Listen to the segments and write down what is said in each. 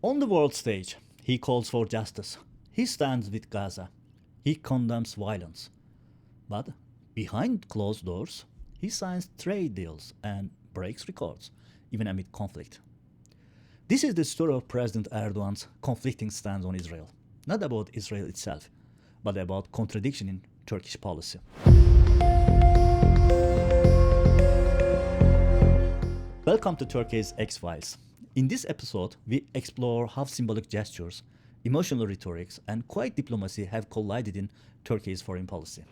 On the world stage, he calls for justice. He stands with Gaza. He condemns violence. But behind closed doors, he signs trade deals and breaks records, even amid conflict. This is the story of President Erdogan's conflicting stance on Israel. Not about Israel itself, but about contradiction in Turkish policy. Welcome to Turkey's X-Files. In this episode, we explore how symbolic gestures, emotional rhetorics, and quiet diplomacy have collided in Turkey's foreign policy,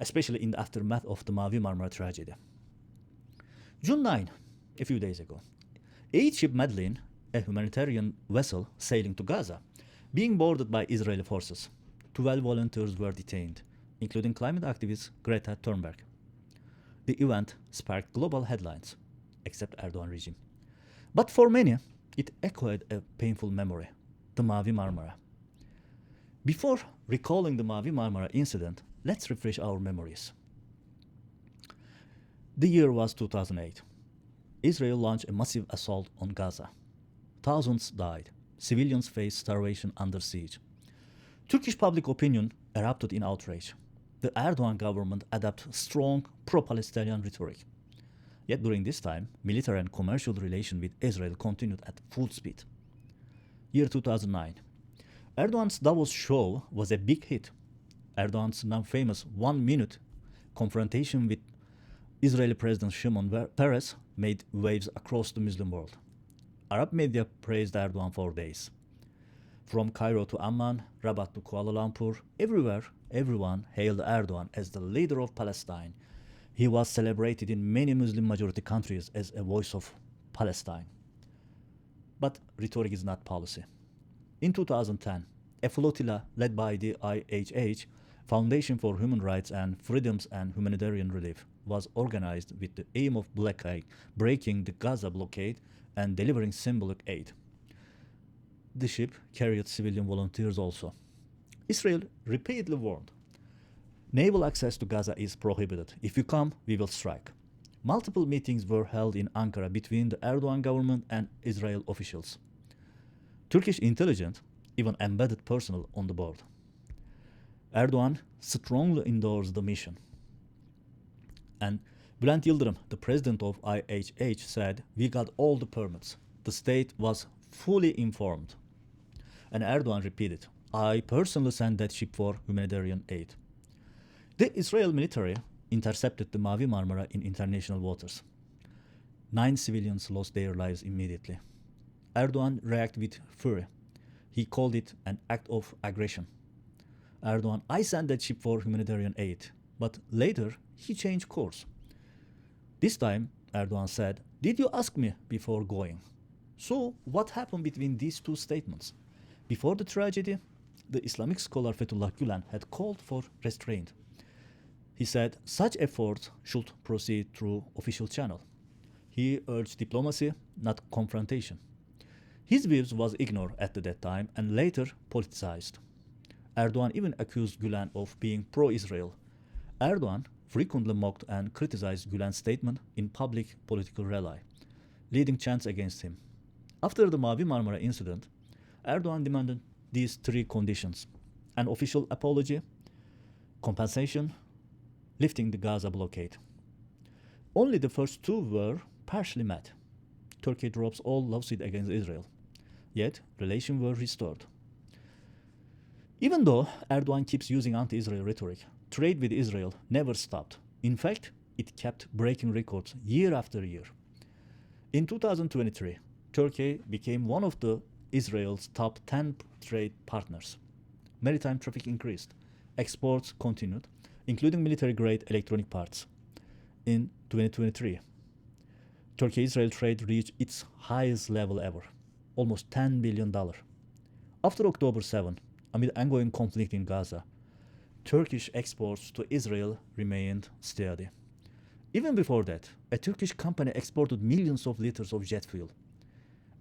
especially in the aftermath of the Mavi Marmara tragedy. June 9, a few days ago, aid ship Madeleine, a humanitarian vessel sailing to Gaza, being boarded by Israeli forces. 12 volunteers were detained, including climate activist Greta Thunberg. The event sparked global headlines, except Erdogan regime. But for many, it echoed a painful memory, the Mavi Marmara. Before recalling the Mavi Marmara incident, let's refresh our memories. The year was 2008. Israel launched a massive assault on Gaza. Thousands died. Civilians faced starvation under siege. Turkish public opinion erupted in outrage. The Erdoğan government adopted strong pro-Palestinian rhetoric. Yet during this time, military and commercial relations with Israel continued at full speed. Year 2009. Erdogan's Davos show was a big hit. Erdogan's now famous 1-minute confrontation with Israeli President Shimon Peres made waves across the Muslim world. Arab media praised Erdogan for days. From Cairo to Amman, Rabat to Kuala Lumpur, everywhere, everyone hailed Erdogan as the leader of Palestine. He was celebrated in many Muslim-majority countries as a voice of Palestine. But rhetoric is not policy. In 2010, a flotilla led by the IHH, Foundation for Human Rights and Freedoms and Humanitarian Relief, was organized with the aim of breaking the Gaza blockade and delivering symbolic aid. The ship carried civilian volunteers also. Israel repeatedly warned, naval access to Gaza is prohibited. If you come, we will strike. Multiple meetings were held in Ankara between the Erdogan government and Israel officials. Turkish intelligence even embedded personnel on the board. Erdogan strongly endorsed the mission. And Bülent Yıldırım, the president of IHH, said, "We got all the permits. The state was fully informed." And Erdogan repeated, "I personally sent that ship for humanitarian aid." The Israel military intercepted the Mavi Marmara in international waters. 9 civilians lost their lives immediately. Erdogan reacted with fury. He called it an act of aggression. Erdogan, "I sent that ship for humanitarian aid," but later he changed course. This time, Erdogan said, "Did you ask me before going?" So, what happened between these two statements? Before the tragedy, the Islamic scholar Fethullah Gülen had called for restraint. He said such efforts should proceed through official channel. He urged diplomacy, not confrontation. His views was ignored at that time and later politicized. Erdogan even accused Gülen of being pro-Israel. Erdogan frequently mocked and criticized Gülen's statement in public political rally, leading chants against him. After the Mavi Marmara incident, Erdogan demanded these 3 conditions: an official apology, compensation, lifting the Gaza blockade. Only the first 2 were partially met. Turkey drops all lawsuits against Israel. Yet, relations were restored. Even though Erdogan keeps using anti-Israel rhetoric, trade with Israel never stopped. In fact, it kept breaking records year after year. In 2023, Turkey became one of Israel's top 10 trade partners. Maritime traffic increased. Exports continued, including military-grade electronic parts. In 2023, Turkey-Israel trade reached its highest level ever, almost $10 billion. After October 7, amid ongoing conflict in Gaza, Turkish exports to Israel remained steady. Even before that, a Turkish company exported millions of liters of jet fuel,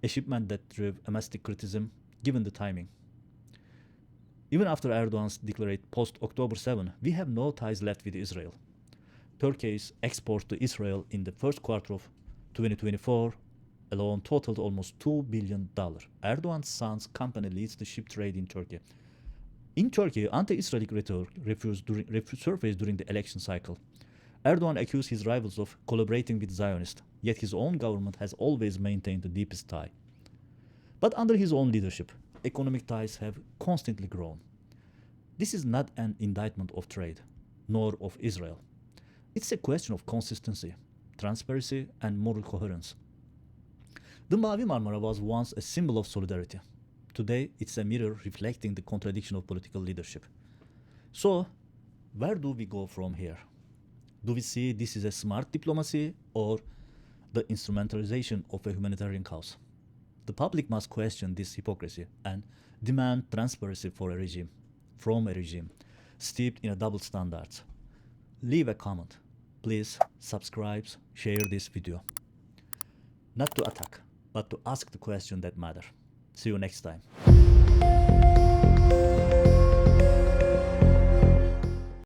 a shipment that drew domestic criticism given the timing. Even after Erdogan's declared post-October 7, we have no ties left with Israel. Turkey's exports to Israel in the first quarter of 2024 alone totaled almost $2 billion. Erdoğan's son's company leads the ship trade in Turkey. In Turkey, anti-Israeli rhetoric surfaced during the election cycle. Erdoğan accused his rivals of collaborating with Zionists, yet his own government has always maintained the deepest tie. But under his own leadership, economic ties have constantly grown. This is not an indictment of trade, nor of Israel. It's a question of consistency, transparency, and moral coherence. The Mavi Marmara was once a symbol of solidarity. Today, it's a mirror reflecting the contradiction of political leadership. So, where do we go from here? Do we see this as a smart diplomacy or the instrumentalization of a humanitarian cause? The public must question this hypocrisy and demand transparency from a regime steeped in a double standards. Leave a comment. Please subscribe, share this video. Not to attack, but to ask the question that matter. See you next time.